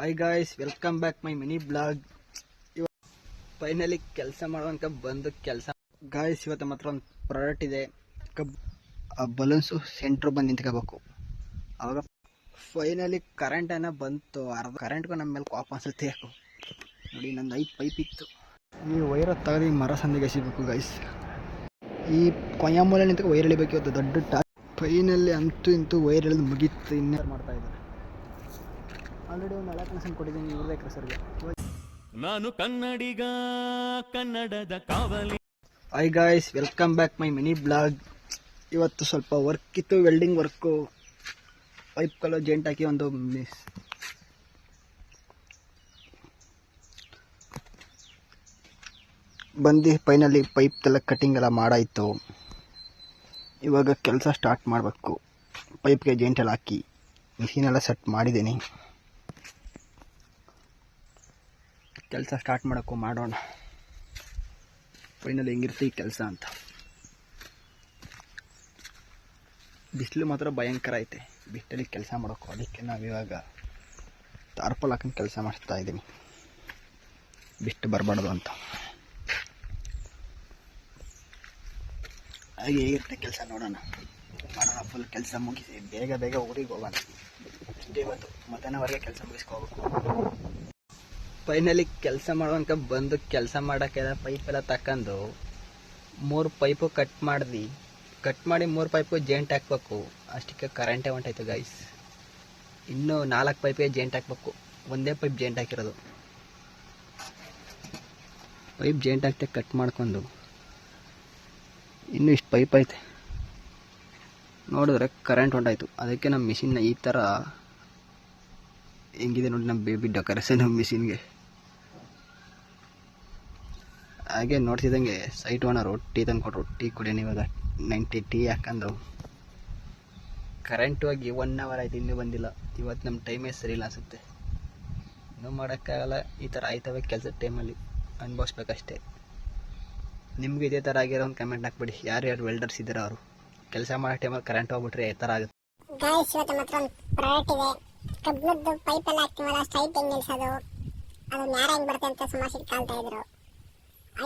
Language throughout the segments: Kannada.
Hi guys, welcome back my mini blog. Finally ಕೆಲಸ ಮಾಡುವಂತ ಬಂದು ಕೆಲಸ ಗಾಯ್ಸ್. ಇವತ್ತು ಮಾತ್ರ ಒಂದು ಪ್ರಾಡಕ್ಟ್ ಇದೆ. ಆ ಬಲೂನ್ಸು ಸೆಂಟ್ರ್ ಬಂದು ನಿಂತ್ಕೋಬೇಕು. ಅವಾಗ ಫೈನಲಿ ಕರೆಂಟ್ ಏನೋ ಬಂತು. ಅರ್ಧ ಕರೆಂಟ್ಗೂ ನಮ್ಮ ಮೇಲೆ ಕಾಪ್ ಅನ್ಸುತ್ತೆ. ನೋಡಿ, ನಂದು 5 ಪೈಪ್ ಇತ್ತು. ಈ ವೈರ್ ತೆಗೆದು ಮರ ಸಂದಿಗೆ ಎಸಿಬೇಕು ಗಾಯ್ಸ್. ಈ ಕೊಯ್ಯ ಮೂಲೆ ನಿಂತ ವೈರ್ ಎಳಿಬೇಕು. ಇವತ್ತು ದೊಡ್ಡ ಫೈನಲಿ ಅಂತೂ ಇಂತೂ ವೈರ್ ಎಳೆದು ಮುಗೀತು. ಇನ್ನೇ ಮಾಡ್ತಾ ಇದ್ದಾರೆ. ಆಲ್ರೆಡಿ ಒಂದು 4 ಕನೆಕ್ಷನ್ ಕೊಟ್ಟಿದ್ದೀನಿ ಇವ್ರದೇ ಸರ್ಗೆ. ನಾನು ಕನ್ನಡಿಗ, ಕನ್ನಡದ ಕಾವಲಿ. Hi guys, welcome back my mini blog. ಇವತ್ತು ಸ್ವಲ್ಪ ವರ್ಕ್ ಇತ್ತು, ವೆಲ್ಡಿಂಗ್ ವರ್ಕು. ಪೈಪ್ ಕಲ್ಲೋ ಜೆಂಟ್ ಹಾಕಿ ಒಂದು ಬಂದು ಫೈನಲಿ ಪೈಪ್ ಎಲ್ಲ ಕಟಿಂಗ್ ಎಲ್ಲ ಮಾಡಾಯಿತು. ಇವಾಗ ಕೆಲಸ ಸ್ಟಾರ್ಟ್ ಮಾಡಬೇಕು. ಪೈಪ್ಗೆ ಜೆಂಟ್ ಎಲ್ಲ ಹಾಕಿ ಮಿಷಿನೆಲ್ಲ ಸೆಟ್ ಮಾಡಿದ್ದೀನಿ. ಕೆಲಸ ಸ್ಟಾರ್ಟ್ ಮಾಡೋಣ. ಫೈನಲ್ ಹೆಂಗಿರ್ತೀವಿ ಕೆಲಸ ಅಂತ. ಬಿಸಿಲು ಮಾತ್ರ ಭಯಂಕರ ಐತೆ. ಬಿಸಿಲಲ್ಲಿ ಕೆಲಸ ಮಾಡೋಕ್ಕೂ, ಅದಕ್ಕೆ ನಾವಿವಾಗ ತಾರ್ಪಲ್ ಹಾಕೊಂಡು ಕೆಲಸ ಮಾಡ್ತಾ ಇದ್ದೀನಿ, ಬಿಸಿಲು ಬರಬಾರ್ದು ಅಂತ. ಹಾಗೆ ಹೇಗಿರುತ್ತೆ ಕೆಲಸ ಮಾಡೋಣ. ಫುಲ್ ಕೆಲಸ ಮುಗಿಸಿ ಬೇಗ ಊರಿಗೆ ಹೋಗೋಣ. ಅಷ್ಟೇ ಇವತ್ತು ಮಧ್ಯಾಹ್ನವರೆಗೆ ಕೆಲಸ ಮುಗಿಸ್ಕೋಬೇಕು. ಫೈನಲಿ ಕೆಲಸ ಮಾಡುವಂತ ಬಂದು ಕೆಲಸ ಮಾಡೋಕ್ಕೆಲ್ಲ ಪೈಪೆಲ್ಲ ತಕೊಂಡು 3 ಪೈಪು ಕಟ್ ಮಾಡಿ 3 ಪೈಪು ಜೆಂಟ್ ಹಾಕ್ಬೇಕು. ಅಷ್ಟಕ್ಕೆ ಕರೆಂಟೇ ಹೊಂಟಾಯ್ತು ಗೈಸ್. ಇನ್ನೂ 4 ಪೈಪಿಗೆ ಜೆಂಟ್ ಹಾಕ್ಬೇಕು. ಒಂದೇ ಪೈಪ್ ಜೆಂಟ್ ಹಾಕಿರೋದು. ಪೈಪ್ ಜೆಂಟ್ ಹಾಕ್ತೆ ಕಟ್ ಮಾಡ್ಕೊಂಡು ಇನ್ನೂ ಇಷ್ಟು ಪೈಪ್ ಐತೆ. ನೋಡಿದ್ರೆ ಕರೆಂಟ್ ಹೊಂಟಾಯ್ತು. ಅದಕ್ಕೆ ನಮ್ಮ ಮಿಷಿನ್ನ ಈ ಥರ ಹೆಂಗಿದೆ ನೋಡಿ, ನಮ್ಮ ಬೇಬಿ ಡೆಕೋರೇಷನ್ ಮಿಷಿನ್ಗೆ. ಹಾಗೆ ನೋಡ್ತಿದ್ದಂಗೆ ಸೈಟ್ ಓನರು ಟೀ ತಂದು ಕೊಟ್ಟರು. ಟೀ ಕುಡಿಯೋಣ ಇವಾಗ 90 ಟೀ ಹಾಕೊಂಡು. ಕರೆಂಟ್ ಹೋಗಿ 1 ಅವರ್ ಆಯ್ತು, ಇನ್ನೂ ಬಂದಿಲ್ಲ. ಇವತ್ತು ನಮ್ಮ ಟೈಮೇ ಸರಿ ಇಲ್ಲ ಅನಿಸುತ್ತೆ. ಇನ್ನೂ ಮಾಡೋಕ್ಕಾಗಲ್ಲ. ಈ ಥರ ಆಯ್ತವೆ ಕೆಲಸದ ಟೈಮಲ್ಲಿ, ಅನುಭವಿಸ್ಬೇಕಷ್ಟೇ. ನಿಮ್ಗೆ ಇದೇ ಥರ ಆಗಿರೋ ಒಂದು ಕಮೆಂಟ್ ಹಾಕ್ಬಿಡಿ. ಯಾರ್ಯಾರು ವೆಲ್ಡರ್ಸ್ ಇದ್ದಾರೆ ಅವರು. ಕೆಲಸ ಮಾಡೋ ಟೈಮಲ್ಲಿ ಕರೆಂಟ್ ಹೋಗ್ಬಿಟ್ರೆ ಈ ಥರ ಆಗುತ್ತೆ. ಗಾಯ್ಸ್, ಇವತ್ತು ಮಾತ್ರ ಒಂದು ಪ್ರಾಡಕ್ಟ್ ಇದೆ. ಕಬ್ಬಿಣದ್ದು ಪೈಪ್ ಎಲ್ಲ ಹಾಕ್ತೀವಲ್ಲ, ಸ್ಟ್ರೈಟ್ ಹೆಂಗೆ ನಿಲ್ಸೋದು, ಅದು ನ್ಯಾರ ಹೆಂಗೆ ಬರುತ್ತೆ ಅಂತ ಸುಮಾರು ಕಾಲ್ತಾ ಇದ್ರು.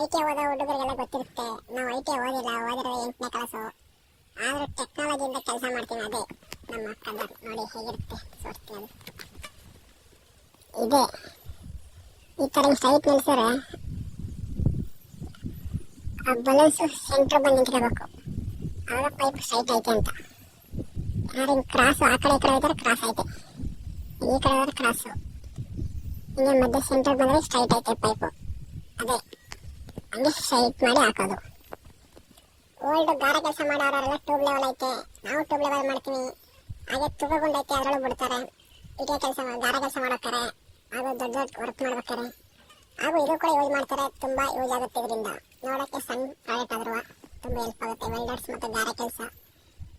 ಐಟಿ ಓದೋ ಹುಡುಗರಿಗೆಲ್ಲ ಗೊತ್ತಿರುತ್ತೆ. ನಾವು ಐಟಿ ಓದಿಲ್ಲ, ಓದಿರೋ 8ನೇ ಕ್ಲಾಸು. ಆದರೂ ಟೆಕ್ನಾಲಜಿಯಿಂದ ಕೆಲಸ ಮಾಡ್ತೀವಿ. ಅದೇ ನಮ್ಮ ಕದರ್ ನೋಡಿ ಹೇಗಿರುತ್ತೆ ತೋರಿಸ್ತೀನಿ. ಇದೆ ಈ ಥರ ಸ್ಟ್ರೈಟ್ ನಿಲ್ಸಿದ್ರೆ ಆ ಬಲೂನ್ಸು ಸೆಂಟ್ರ್ ಬಂದು ನಿಂತ್ಕೋಬೇಕು. ಆವಾಗ ಪೈಪ್ ಸ್ಟ್ರೈಟ್ ಐತೆ ಅಂತ. ಯಾರು ಕ್ರಾಸು ಆ ಕಡೆ ಈ ಕಡೆ ಹೋದ್ರೆ ಕ್ರಾಸ್ ಐತೆ, ಈ ಕಡೆ ಹೋದ್ರೆ ಕ್ರಾಸು. ಹಿಂಗೆ ಮಧ್ಯೆ ಸೆಂಟರ್ ಬಂದರೆ ಸ್ಟ್ರೈಟ್ ಐತೆ ಪೈಪು. ಅದೇ ಹಂಗೆ ಸ್ಟ್ರೈಟ್ ಮಾಡಿ ಹಾಕೋದು. ಓಲ್ಡ್ ಗಾರೆ ಕೆಲಸ ಮಾಡೋರೆಲ್ಲ ಟ್ಯೂಬ್ ಲೆವೆಲ್ ಐತೆ, ನಾವು ಟ್ಯೂಬ್ ಲೆವೆಲ್ ಮಾಡ್ತೀವಿ. ಹಾಗೆ ತುಗುಂಡ್ ಐತೆ, ಅದರೊಳಗೆ ಬಿಡ್ತಾರೆ. ಇದೇ ಕೆಲಸ ಗಾರೆ ಕೆಲಸ ಮಾಡೋಕ್ಕಾರೆ, ಹಾಗೂ ದೊಡ್ಡ ವರ್ಕ್ ಮಾಡ್ಬೇಕಾರೆ, ಹಾಗೂ ಇದು ಕೂಡ ಯೂಸ್ ಮಾಡ್ತಾರೆ. ತುಂಬ ಯೂಸ್ ಆಗುತ್ತೆ ಇದರಿಂದ. ನೋಡೋಕ್ಕೆ ಸಣ್ಣ ಪ್ರಾಡಕ್ಟ್ ಆದ್ರೂ ತುಂಬ ಹೆಲ್ಪ್ ಆಗುತ್ತೆ. ವೆಲ್ಡರ್ಸ್ ಮತ್ತು ಗಾರೆ ಕೆಲಸ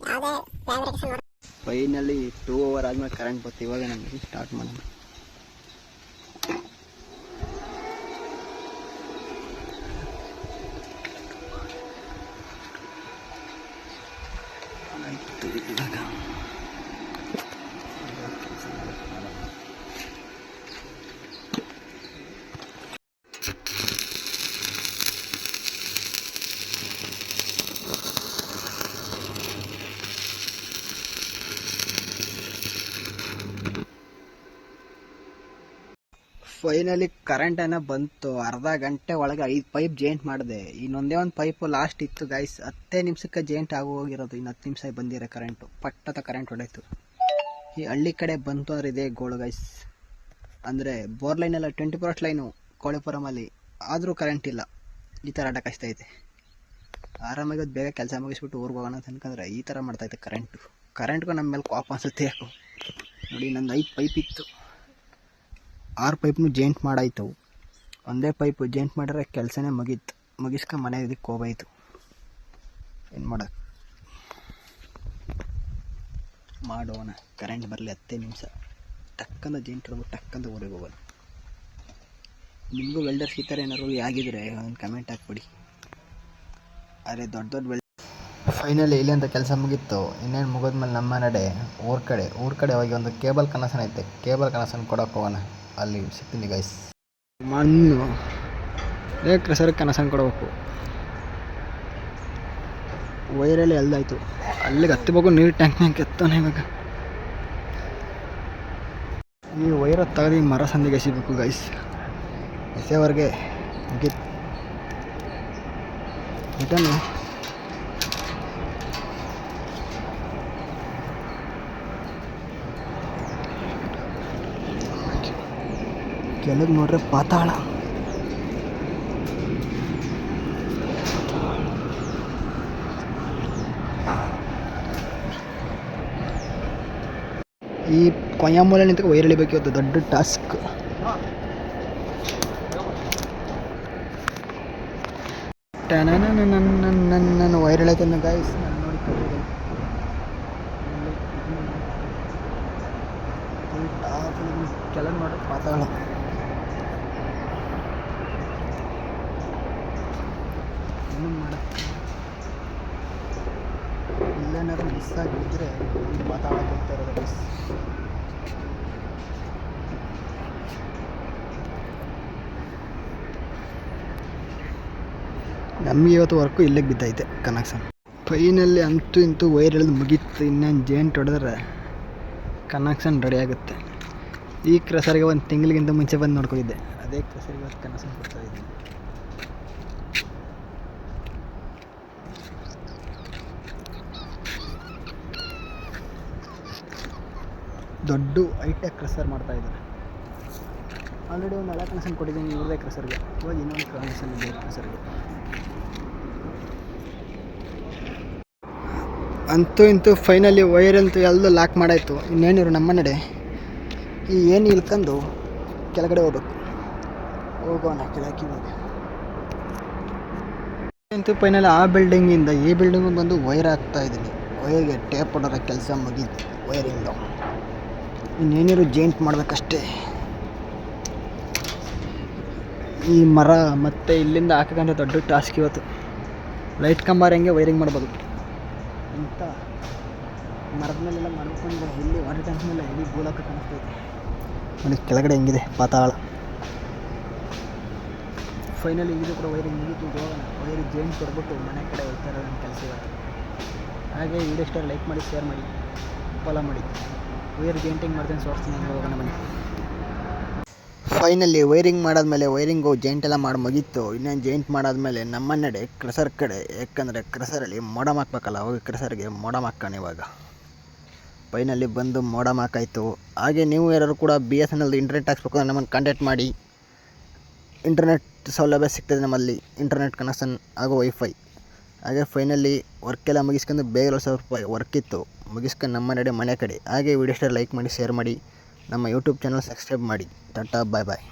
ಯಾವುದೇ ಫ್ಯಾಬ್ರಿಕೇಶನ್. ಫೈನಲಿ 2 ಅವರ್ ಆದ್ಮೇಲೆ ಕರೆಂಟ್ ಬರುತ್ತೆ. ಇವಾಗ ನಮಗೆ ಸ್ಟಾರ್ಟ್ ಮಾಡೋಣ. ಆಯಿತು, ಇವಾಗ ಫೈನಲಿ ಕರೆಂಟ್ ಏನೋ ಬಂತು. ಅರ್ಧ ಗಂಟೆ ಒಳಗೆ 5 ಪೈಪ್ ಜೇಂಟ್ ಮಾಡಿದೆ. ಇನ್ನೊಂದೇ ಒಂದು ಪೈಪು ಲಾಸ್ಟ್ ಇತ್ತು ಗಾಯ್ಸ್. 10 ನಿಮಿಷಕ್ಕೆ ಜೇಂಟ್ ಆಗೋಗಿರೋದು. ಇನ್ನು 10 ನಿಮಿಷ ಬಂದಿರೋ ಕರೆಂಟು. ಪಟ್ಟದ ಕರೆಂಟ್ ಹೊಡೆಯಿತು. ಈ ಹಳ್ಳಿ ಕಡೆ ಬಂತು ಅಂದರೆ ಇದೇ ಗೋಳು ಗಾಯ್ಸ್. ಅಂದರೆ ಬೋರ್ಲೈನೆಲ್ಲ 24 ಅವರ್ಸ್ ಲೈನು ಕೋಳಿಪುರಮಲ್ಲಿ, ಆದರೂ ಕರೆಂಟ್ ಇಲ್ಲ. ಈ ಥರ ಆಟ ಕಷ್ಟ ಐತೆ. ಆರಾಮಾಗಿ ಬೇಗ ಕೆಲಸ ಮುಗಿಸ್ಬಿಟ್ಟು ಊರಿಗೆ ಹೋಗೋಣ ಅಂತ ಅನ್ಕೊಂಡ್ರೆ ಈ ಥರ ಮಾಡ್ತಾಯಿದೆ ಕರೆಂಟ್ಗೂ ನಮ್ಮ ಮೇಲೆ ಕಾಪ್ ಅನಿಸುತ್ತೆ ಯಾಕೋ. ನೋಡಿ, ನಂದು 5 ಪೈಪ್ ಇತ್ತು. 6 ಪೈಪ್ನು ಜೇಂಟ್ ಮಾಡಾಯ್ತು. ಒಂದೇ ಪೈಪು ಜೇಂಟ್ ಮಾಡಿದ್ರೆ ಕೆಲಸನೇ ಮುಗಿಸ್ಕೊಂಡು ಮನೆ ಇದಕ್ಕೆ ಹೋಗಾಯ್ತು. ಏನು ಮಾಡೋಣ. ಕರೆಂಟ್ ಬರಲಿ 10 ನಿಮಿಷ. ಟಕ್ಕಂದ ಜೇಂಟ್ ಹಿಡ್ದು ಟಕ್ಕಂದ ಊರಿಗೆ ಹೋಗೋದು. ನಿಮಗೂ ವೆಲ್ಡರ್ಸ್ ಈ ಥರ ಏನಾದ್ರು ಆಗಿದ್ರೆ ಒಂದು ಕಮೆಂಟ್ ಹಾಕ್ಬಿಡಿ. ಅರೆ ದೊಡ್ಡ ಫೈನಲಿ ಇಲ್ಲಿ ಅಂತ ಕೆಲಸ ಮುಗೀತು. ಇನ್ನೇನು ಮುಗಿದ್ಮೇಲೆ ನಮ್ಮ ನಡೆ ಊರ ಕಡೆ ಹೋಗಿ ಒಂದು ಕೇಬಲ್ ಕನೆಕ್ಷನ್ ಐತೆ. ಕೇಬಲ್ ಕನೆಕ್ಷನ್ ಕೊಡೋಕೆ ಹೋಗೋಣ. ಅಲ್ಲಿ ಸಿಗ್ತೀನಿ ಗೈಸ್. ಮಣ್ಣು ಕ್ರೆಸರ್ ಕನಸಂಗೆ ಕೊಡಬೇಕು. ವೈರಲ್ಲಿ ಎಲ್ದಾಯ್ತು, ಅಲ್ಲಿಗೆ ಹತ್ತಬೇಕು. ನೀರು ಟ್ಯಾಂಕ್ನಾಗ ಎತ್ತಾನೆ ಇವಾಗ. ಈ ವೈರ ತೆಗೆದು ಮರ ಸಂದಿಗೆ ಎಸಿಬೇಕು ಗೈಸ್. ಎಸೆವರೆಗೆ ರಿಟರ್ನ್ ಕೆಳಗೆ ನೋಡ್ರೆ ಪಾತಾಳ. ಈ ಕೊಯ್ಯ ಮೂಲೆ ನಿಂತ ವೈರ್ ಎಳಿಬೇಕಿತ್ತು, ದೊಡ್ಡ ಟಾಸ್ಕ್. ನನ್ನ ವೈರ್ ಎಳೆತನ ಗಾಯ್ಸ್. ನಾನು ನೋಡಿ ಕೆಳಗೆ ನೋಡ್ರೆ ಪಾತಾಳ. ಇನ್ನೂ ಮಾಡುತ್ತೆ. ಇಲ್ಲೇನಾದ್ರು ಮಿಸ್ ಆಗಿದ್ರೆ ಪಾತಾಳಕ್ಕೆ ಹೋಗ್ತಾ ಇರೋದು ಮಿಸ್. ನಮಗೆ ಇವತ್ತು ವರ್ಕು ಇಲ್ಲಿಗೆ ಬಿದ್ದೈತೆ ಕನೆಕ್ಷನ್. ಫೈನಲ್ಲಿ ಅಂತೂ ಇಂತೂ ವೈರ್ ಎಳೆದು ಮುಗೀತು. ಇನ್ನೇನು ಜೇಂಟ್ ಹೊಡೆದ್ರೆ ಕನೆಕ್ಷನ್ ರೆಡಿ ಆಗುತ್ತೆ. ಈ ಕ್ರೆಸರ್ಗೆ ಒಂದು ತಿಂಗಳಿಗಿಂತ ಮುಂಚೆ ಬಂದು ನೋಡ್ಕೊಂಡಿದ್ದೆ. ಅದೇ ಕ್ರೆಸರ್ಗೆ ಇವತ್ತು ಕನೆಕ್ಷನ್ ಕೊಡ್ತಾಯಿದ್ದೀನಿ. ದೊಡ್ಡ ಹೈಟೆಕ್ ಕ್ರೆಸರ್ ಮಾಡ್ತಾಯಿದ್ದಾರೆ. ಆಲ್ರೆಡಿ ಒಂದು ಹಳೆ ಕನೆಕ್ಷನ್ ಕೊಟ್ಟಿದ್ದೀನಿ ಇವ್ರದೇ ಕ್ರೆಸರ್ಗೆ. ಇವಾಗ ಇನ್ನೊಂದು ಕನೆಕ್ಷನ್ ಇದೆ ಕ್ರೆಸರ್ಗೆ. ಅಂತೂ ಇಂತೂ ಫೈನಲಿ ವೈರಂತೂ ಎಲ್ಲ ಲಾಕ್ ಮಾಡಾಯಿತು. ಇನ್ನೇನಿರು ನಮ್ಮ ನಡೆ ಈ ಏನು ಇಳ್ಕೊಂಡು ಕೆಳಗಡೆ ಹೋಗೋಣ ಕೆಳಕ್ಕೆ. ಇವಾಗ ಅಂತೂ ಫೈನಲಿ ಆ ಬಿಲ್ಡಿಂಗಿಂದ ಈ ಬಿಲ್ಡಿಂಗು ಬಂದು ವೈರ್ ಹಾಕ್ತಾಯಿದ್ದೀನಿ. ವೈರ್ಗೆ ಟೇಪ್ ಹೊಡೋರ ಕೆಲಸ ಮುಗೀತು ವೈರಿಂದು. ಇನ್ನೇನಿರು ಜೇಂಟ್ ಮಾಡಬೇಕಷ್ಟೇ. ಈ ಮರ ಮತ್ತು ಇಲ್ಲಿಂದ ಹಾಕಕ್ಕಂತ ದೊಡ್ಡ ಟಾಸ್ಕ್ ಇವತ್ತು. ಲೈಟ್ ಕಂಬಾರ ಹೆಂಗೆ ವೈರಿಂಗ್ ಮಾಡ್ಬೋದು ಇಂಥ ಮರದ ಮೇಲೆಲ್ಲ ಮಾಡ್ಕೊಂಡು ಇಲ್ಲಿ ವಾಟರ್ ಟ್ಯಾಂಕ್ ಮೇಲೆ ಇಲ್ಲಿ ಗೋಲಾಕ ಕಾಣಿಸ್ತೈತೆ ನೋಡಿ. ಕೆಳಗಡೆ ಹೆಂಗಿದೆ ಪಾತಾಳ. ಫೈನಲಿ ಇದು ಕೂಡ ವೈರಿಂಗ್ ಮುಗೀತು. ಹೋಗೋಣ ವೈರಿಗೆ ಜೇಂಟ್ ಕೊಡ್ಬಿಟ್ಟು ಮನೆ ಕಡೆ ಹೋಗ್ತಾ ಇರೋದು ನನ್ನ ಕೆಲಸ ಇವತ್ತು. ಹಾಗೆ ವಿಡಿಯೋ ಇಷ್ಟ ಲೈಕ್ ಮಾಡಿ, ಶೇರ್ ಮಾಡಿ, ಫಾಲೋ ಮಾಡಿ. ವೈರ್ ಜೇಂಟಿಂಗ್ ಮಾಡ್ತೀನಿ, ಸೋರ್ಸ್ತೀನಿ. ಹೋಗೋಣ ಬನ್ನಿ. ಫೈನಲಿ ವೈರಿಂಗ್ ಮಾಡಾದ್ಮೇಲೆ ವೈರಿಂಗು ಜೇಂಟ್ ಎಲ್ಲ ಮಾಡಿ ಮುಗೀತು. ಇನ್ನೇನು ಜೇಂಟ್ ಮಾಡಾದ್ಮೇಲೆ ನಮ್ಮ ನಡೆ ಕ್ರೆಸರ್ ಕಡೆ. ಯಾಕಂದರೆ ಕ್ರೆಸರಲ್ಲಿ ಮೋಡಮ್ ಹಾಕ್ಬೇಕಲ್ಲ, ಹೋಗಿ ಕ್ರೆಸರ್ಗೆ ಮೋಡಮ್ ಹಾಕೋಣ ಇವಾಗ. ಫೈನಲಿ ಬಂದು ಮೋಡಮ್ ಹಾಕಾಯಿತು. ಹಾಗೆ ನೀವು ಯಾರು ಕೂಡ BSNL ಇಂಟರ್ನೆಟ್ ಹಾಕ್ಸ್ಬೇಕು ಅಂದರೆ ನಮ್ಮನ್ನು ಕಾಂಟ್ಯಾಕ್ಟ್ ಮಾಡಿ. ಇಂಟರ್ನೆಟ್ ಸೌಲಭ್ಯ ಸಿಗ್ತದೆ ನಮ್ಮಲ್ಲಿ, ಇಂಟರ್ನೆಟ್ ಕನೆಕ್ಷನ್ ಹಾಗೂ ವೈಫೈ. ಹಾಗೆ ಫೈನಲಿ ವರ್ಕೆಲ್ಲ ಮುಗಿಸ್ಕೊಂಡು ಬೇಗ 1,000 ರೂಪಾಯಿ ವರ್ಕ್ ಇತ್ತು ಮುಗಿಸ್ಕೊಂಡು ನಮ್ಮ ನಡೆ ಮನೆ ಕಡೆ. ಹಾಗೆ ವಿಡಿಯೋ ಇಷ್ಟ ಲೈಕ್ ಮಾಡಿ, ಶೇರ್ ಮಾಡಿ, ನಮ್ಮ ಯೂಟ್ಯೂಬ್ ಚಾನಲ್ ಸಬ್ಸ್ಕ್ರೈಬ್ ಮಾಡಿ. ಟಾಟಾ ಬಾಯ್ ಬಾಯ್.